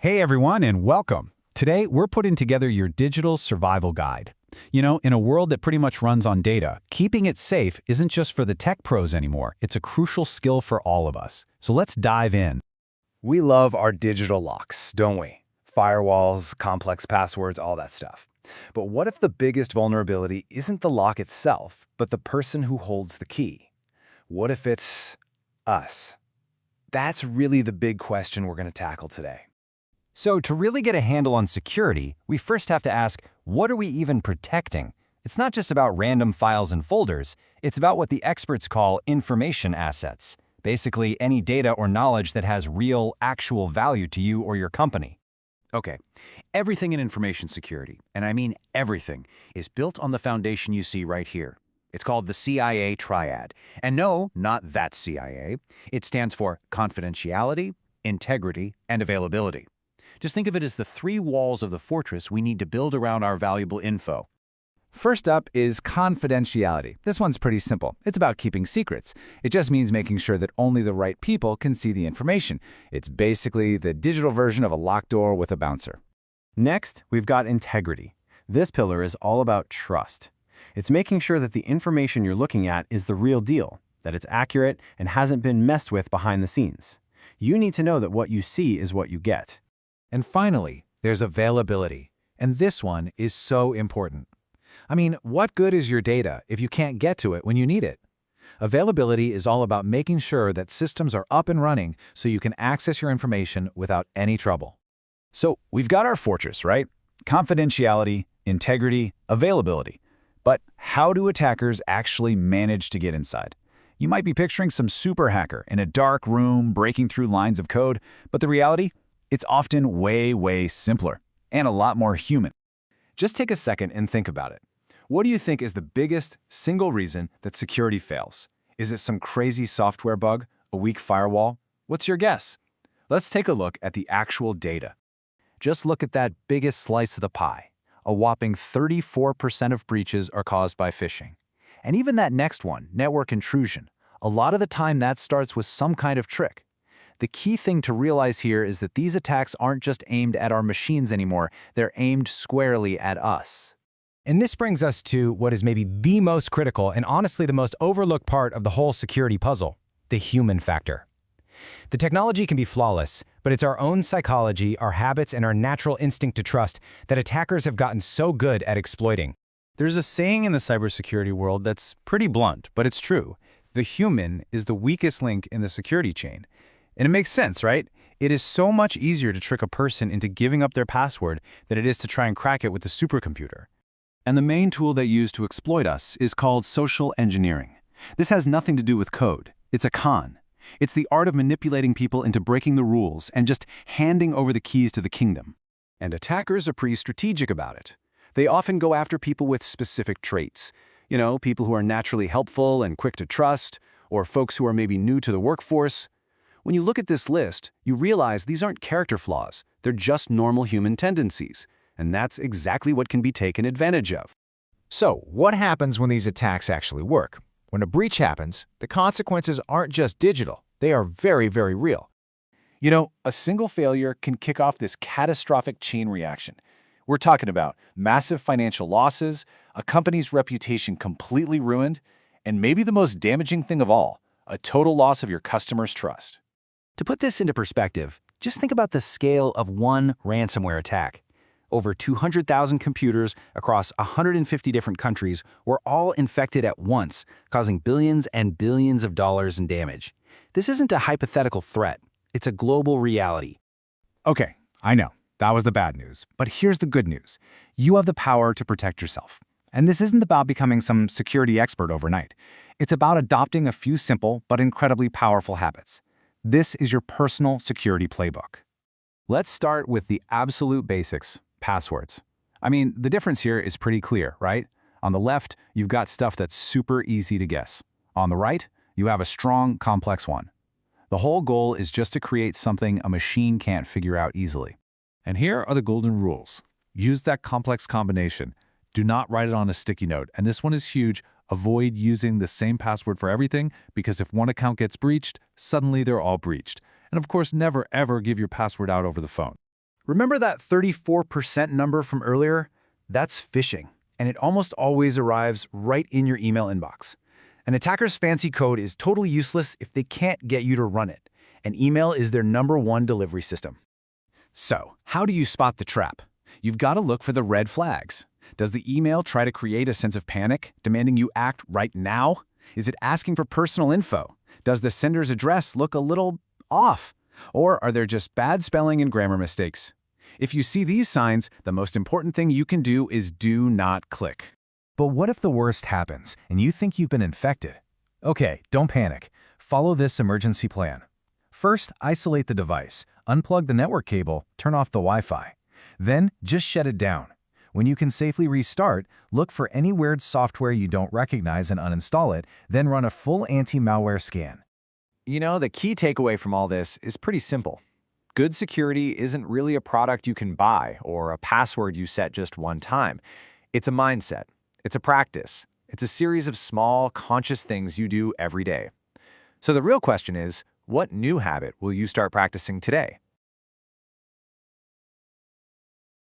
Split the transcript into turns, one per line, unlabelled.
Hey everyone, and welcome. Today, we're putting together your digital survival guide. In a world that pretty much runs on data, keeping it safe isn't just for the tech pros anymore. It's a crucial skill for all of us. So let's dive in.
We love our digital locks, don't we? Firewalls, complex passwords, all that stuff. But what if the biggest vulnerability isn't the lock itself, but the person who holds the key? What if it's us? That's really the big question we're going to tackle today.
So to really get a handle on security, we first have to ask, what are we even protecting? It's not just about random files and folders, it's about what the experts call information assets. Basically, any data or knowledge that has real, actual value to you or your company.
Okay, everything in information security, and I mean everything, is built on the foundation you see right here. It's called the CIA Triad. And no, not that CIA. It stands for confidentiality, integrity, and availability. Just think of it as the three walls of the fortress we need to build around our valuable info.
First up is confidentiality. This one's pretty simple. It's about keeping secrets. It just means making sure that only the right people can see the information. It's basically the digital version of a locked door with a bouncer.
Next, we've got integrity. This pillar is all about trust. It's making sure that the information you're looking at is the real deal, that it's accurate and hasn't been messed with behind the scenes. You need to know that what you see is what you get.
And finally, there's availability. And this one is so important. I mean, what good is your data if you can't get to it when you need it? Availability is all about making sure that systems are up and running so you can access your information without any trouble.
So we've got our fortress, right? Confidentiality, integrity, availability. But how do attackers actually manage to get inside? You might be picturing some super hacker in a dark room breaking through lines of code, but the reality? It's often way simpler and a lot more human.
Just take a second and think about it. What do you think is the biggest single reason that security fails? Is it some crazy software bug, a weak firewall? What's your guess? Let's take a look at the actual data. Just look at that biggest slice of the pie. A whopping 34% of breaches are caused by phishing. And even that next one, network intrusion, a lot of the time that starts with some kind of trick. The key thing to realize here is that these attacks aren't just aimed at our machines anymore, they're aimed squarely at us.
And this brings us to what is maybe the most critical and honestly the most overlooked part of the whole security puzzle, the human factor. The technology can be flawless, but it's our own psychology, our habits, and our natural instinct to trust that attackers have gotten so good at exploiting.
There's a saying in the cybersecurity world that's pretty blunt, but it's true. The human is the weakest link in the security chain. And it makes sense, right? It is so much easier to trick a person into giving up their password than it is to try and crack it with a supercomputer. And the main tool they use to exploit us is called social engineering. This has nothing to do with code. It's a con. It's the art of manipulating people into breaking the rules and just handing over the keys to the kingdom. And attackers are pretty strategic about it. They often go after people with specific traits. People who are naturally helpful and quick to trust, or folks who are maybe new to the workforce. When you look at this list, you realize these aren't character flaws. They're just normal human tendencies. And that's exactly what can be taken advantage of.
So, what happens when these attacks actually work? When a breach happens, the consequences aren't just digital. They are very real.
A single failure can kick off this catastrophic chain reaction. We're talking about massive financial losses, a company's reputation completely ruined, and maybe the most damaging thing of all, a total loss of your customers' trust. To put this into perspective, just think about the scale of one ransomware attack. Over 200,000 computers across 150 different countries were all infected at once, causing billions and billions of dollars in damage. This isn't a hypothetical threat. It's a global reality.
Okay, I know. That was the bad news. But here's the good news. You have the power to protect yourself. And this isn't about becoming some security expert overnight. It's about adopting a few simple but incredibly powerful habits. This is your personal security playbook. Let's start with the absolute basics, passwords. I mean, the difference here is pretty clear, right? On the left, you've got stuff that's super easy to guess. On the right, you have a strong, complex one. The whole goal is just to create something a machine can't figure out easily.
And here are the golden rules. Use that complex combination. Do not write it on a sticky note. And this one is huge. Avoid using the same password for everything because if one account gets breached, suddenly they're all breached. And of course, never ever give your password out over the phone.
Remember that 34% number from earlier? That's phishing, and it almost always arrives right in your email inbox. An attacker's fancy code is totally useless if they can't get you to run it, and email is their #1 delivery system. So, how do you spot the trap? You've got to look for the red flags. Does the email try to create a sense of panic, demanding you act right now? Is it asking for personal info? Does the sender's address look a little off? Or are there just bad spelling and grammar mistakes? If you see these signs, the most important thing you can do is do not click.
But what if the worst happens and you think you've been infected? Okay, don't panic. Follow this emergency plan. First, isolate the device, unplug the network cable, turn off the Wi-Fi. Then, just shut it down. When you can safely restart, look for any weird software you don't recognize and uninstall it, then run a full anti-malware scan.
You know, the key takeaway from all this is pretty simple. Good security isn't really a product you can buy or a password you set just one time. It's a mindset. It's a practice. It's a series of small, conscious things you do every day. So the real question is, what new habit will you start practicing today?